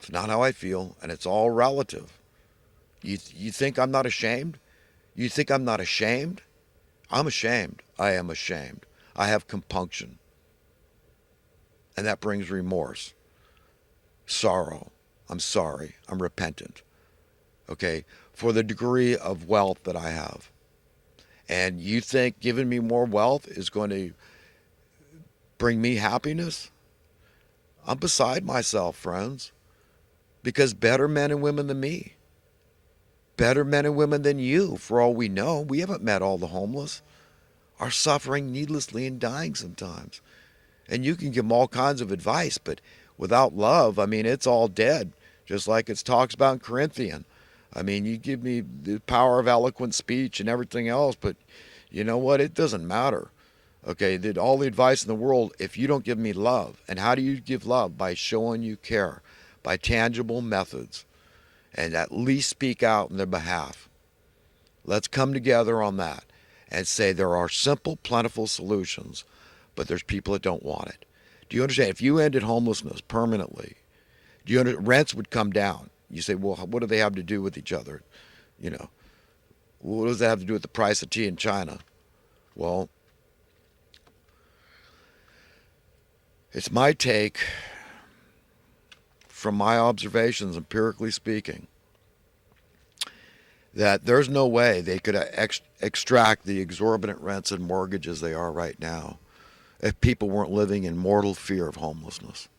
It's not how I feel, and it's all relative. You think I'm not ashamed? You think I'm not ashamed? I'm ashamed. I am ashamed. I have compunction, and that brings remorse, sorrow. I'm sorry. I'm repentant. Okay, for the degree of wealth that I have. And you think giving me more wealth is going to bring me happiness? I'm beside myself, friends, because better men and women than me, better men and women than you, for all we know, we haven't met all the homeless, are suffering needlessly and dying sometimes. And you can give them all kinds of advice, but without love, I mean, it's all dead, just like it talks about in Corinthian. I mean, you give me the power of eloquent speech and everything else, but you know what? It doesn't matter. Okay, all the advice in the world, if you don't give me love, and how do you give love? By showing you care, by tangible methods, and at least speak out in their behalf. Let's come together on that and say there are simple, plentiful solutions, but there's people that don't want it. Do you understand? If you ended homelessness permanently, rents would come down. You say, well, what do they have to do with each other? You know, what does that have to do with the price of tea in China? Well, it's my take from my observations, empirically speaking, that there's no way they could extract the exorbitant rents and mortgages they are right now if people weren't living in mortal fear of homelessness.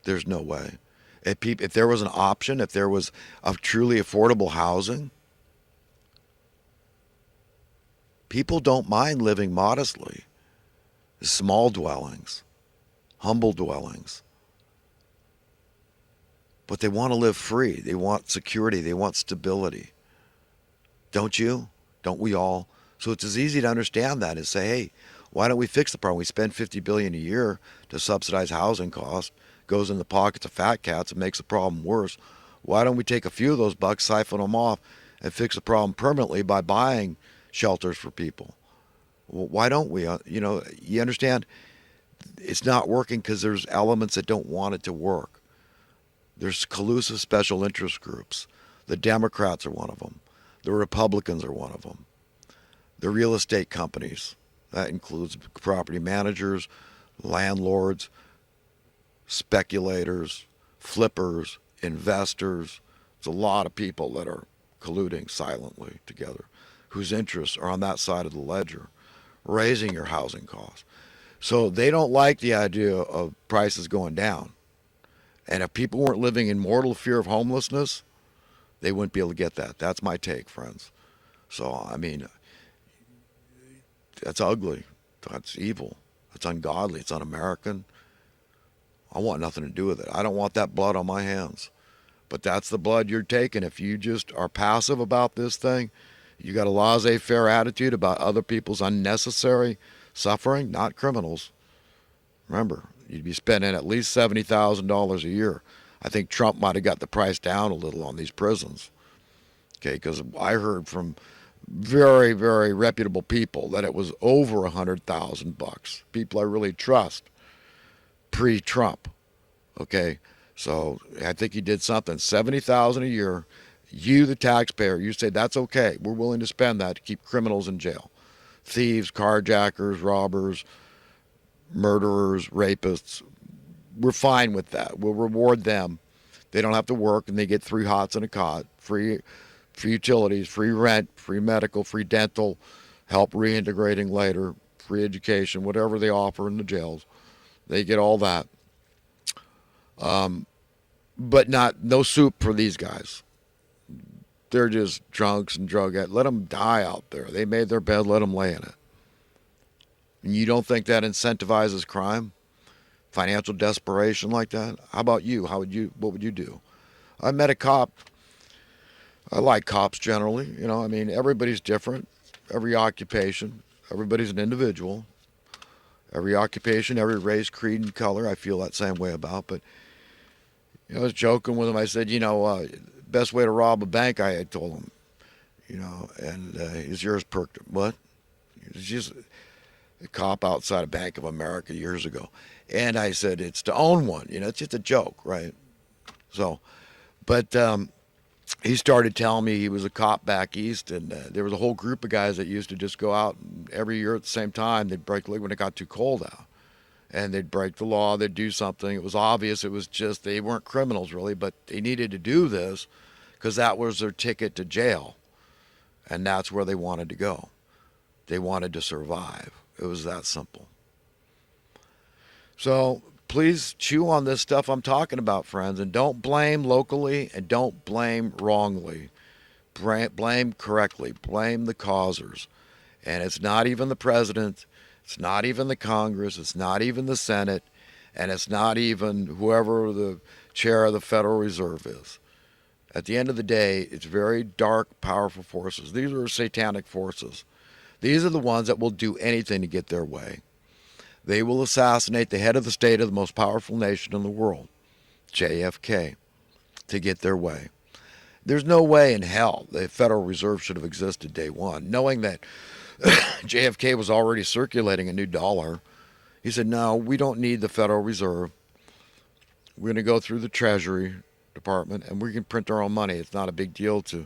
There's no way. If there was an option, if there was a truly affordable housing, people don't mind living modestly. Small dwellings, humble dwellings. But they want to live free. They want security. They want stability. Don't you? Don't we all? So it's as easy to understand that as say, hey, why don't we fix the problem? We spend $50 billion a year to subsidize housing costs, goes in the pockets of fat cats and makes the problem worse. Why don't we take a few of those bucks, siphon them off, and fix the problem permanently by buying shelters for people? Well, why don't we? You understand? It's not working because there's elements that don't want it to work. There's collusive special interest groups. The Democrats are one of them. The Republicans are one of them. The real estate companies. That includes property managers, landlords, speculators, flippers, investors. There's a lot of people that are colluding silently together whose interests are on that side of the ledger, raising your housing costs. So they don't like the idea of prices going down. And if people weren't living in mortal fear of homelessness, they wouldn't be able to get that. That's my take, friends. So, I mean, that's ugly. That's evil. It's ungodly. It's un-American. I want nothing to do with it. I don't want that blood on my hands. But that's the blood you're taking. If you just are passive about this thing, you got a laissez-faire attitude about other people's unnecessary suffering, not criminals. Remember, you'd be spending at least $70,000 a year. I think Trump might have got the price down a little on these prisons. Okay, because I heard from very, very reputable people that it was over $100,000. People I really trust pre-Trump. Okay, so I think he did something $70,000 a year. You, the taxpayer, you say that's okay. We're willing to spend that to keep criminals in jail, thieves, carjackers, robbers, murderers, rapists. We're fine with that. We'll reward them. They don't have to work, and they get 3 hots and a cot, free utilities, free rent, free medical, free dental, help reintegrating later, free education, whatever they offer in the jails. They get all that. But no soup for these guys. They're just drunks and drug addicts. Let them die out there. They made their bed, let them lay in it. And you don't think that incentivizes crime? Financial desperation like that? How about you? What would you do? I met a cop. I like cops generally. I mean, everybody's different. Every occupation. Everybody's an individual. Every occupation, every race, creed, and color, I feel that same way about. But I was joking with him. I said, best way to rob a bank, I had told him. And his ears perked. What? He's just a cop outside of Bank of America years ago. And I said, it's to own one. It's just a joke, right? So, but he started telling me he was a cop back east, and there was a whole group of guys that used to just go out every year at the same time. They'd break when it got too cold out, and they'd break the law. They'd do something. It was obvious. It was just they weren't criminals really, but they needed to do this because that was their ticket to jail, and that's where they wanted to go. They wanted to survive. It was that simple. So please chew on this stuff I'm talking about, friends, and don't blame locally and don't blame wrongly. Blame correctly. Blame the causers. And it's not even the president. It's not even the Congress. It's not even the Senate. And it's not even whoever the chair of the Federal Reserve is. At the end of the day, it's very dark, powerful forces. These are satanic forces. These are the ones that will do anything to get their way. They will assassinate the head of the state of the most powerful nation in the world, JFK, to get their way. There's no way in hell the Federal Reserve should have existed day one. Knowing that JFK was already circulating a new dollar, he said, no, we don't need the Federal Reserve. We're going to go through the Treasury Department and we can print our own money. It's not a big deal to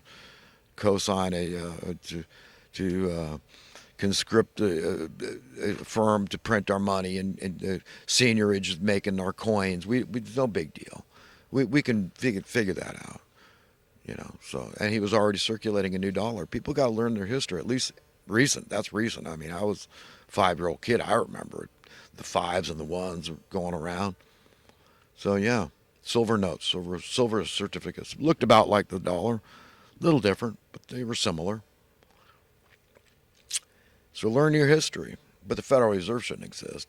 co-sign to conscript a firm to print our money and seigniorage is making our coins. It's no big deal. We can figure that out. So, and he was already circulating a new dollar. People got to learn their history, at least recent. That's recent. I mean, I was a 5-year-old kid. I remember it. The fives and the ones going around. So yeah, silver notes, silver certificates looked about like the dollar, a little different, but they were similar. So learn your history. But the Federal Reserve shouldn't exist.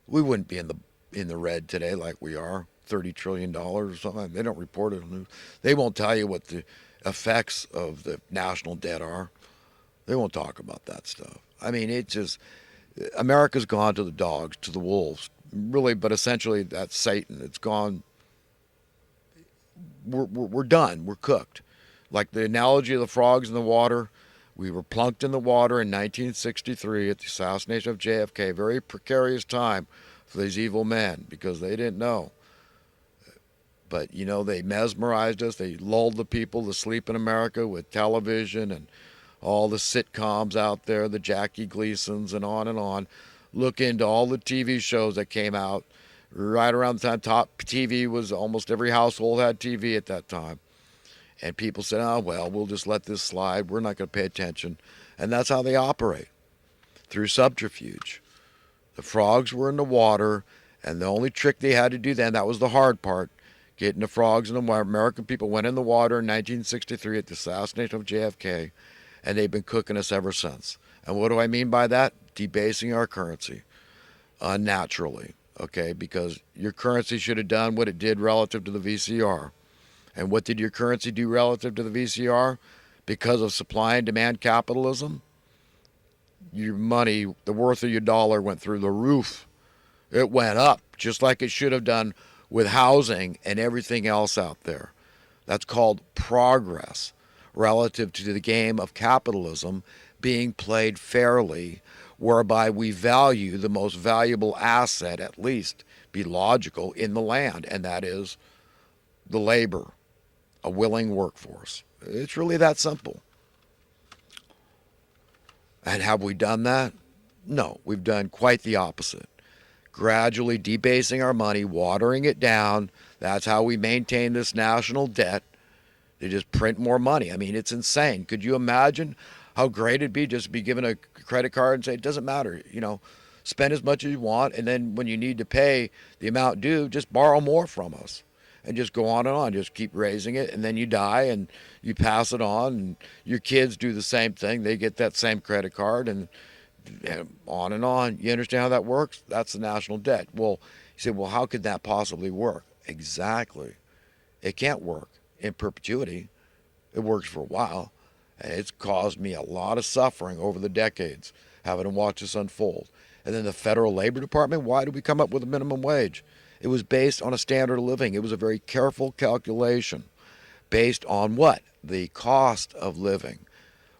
We wouldn't be in the red today like we are. $30 trillion or something. They don't report it on the news. They won't tell you what the effects of the national debt are. They won't talk about that stuff. I mean, it just, America's gone to the dogs, to the wolves, really, but essentially that's Satan. It's gone, we're done. We're cooked. Like the analogy of the frogs in the water, we were plunked in the water in 1963 at the assassination of JFK. Very precarious time for these evil men because they didn't know. But, they mesmerized us. They lulled the people to sleep in America with television and all the sitcoms out there, the Jackie Gleasons and on and on. Look into all the TV shows that came out right around the time top TV was, almost every household had TV at that time. And people said, oh, well, we'll just let this slide. We're not going to pay attention. And that's how they operate, through subterfuge. The frogs were in the water, and the only trick they had to do then, that was the hard part, getting the frogs in the water. American people went in the water in 1963 at the assassination of JFK, and they've been cooking us ever since. And what do I mean by that? Debasing our currency unnaturally, okay? Because your currency should have done what it did relative to the VCR. And what did your currency do relative to the VCR? Because of supply and demand capitalism, your money, the worth of your dollar went through the roof. It went up, just like it should have done with housing and everything else out there. That's called progress relative to the game of capitalism being played fairly, whereby we value the most valuable asset, at least be logical, in the land, and that is the labor, a willing workforce. It's really that simple. And have we done that? No, we've done quite the opposite. Gradually debasing our money, watering it down. That's how we maintain this national debt. They just print more money. I mean, it's insane. Could you imagine how great it'd be just to be given a credit card and say, it doesn't matter, spend as much as you want, and then when you need to pay the amount due, just borrow more from us. And just go on and on, just keep raising it, and then you die and you pass it on, and your kids do the same thing. They get that same credit card, and on and on. You understand how that works? That's the national debt. Well, you say, well, how could that possibly work? Exactly. It can't work in perpetuity. It works for a while, and it's caused me a lot of suffering over the decades, having to watch this unfold. And then the Federal Labor Department, why did we come up with a minimum wage? It was based on a standard of living. It was a very careful calculation based on what? The cost of living,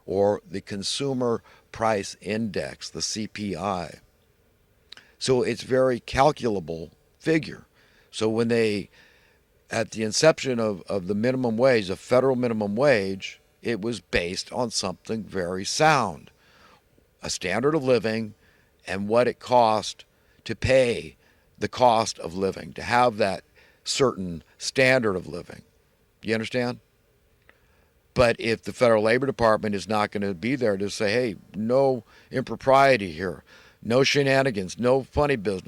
or the consumer price index, the CPI. So it's very calculable figure. So when they At the inception of the minimum wage, the federal minimum wage, it was based on something very sound, a standard of living and what it cost to pay the cost of living, to have that certain standard of living. You understand? But if the Federal Labor Department is not going to be there to say, hey, no impropriety here, no shenanigans, no funny business,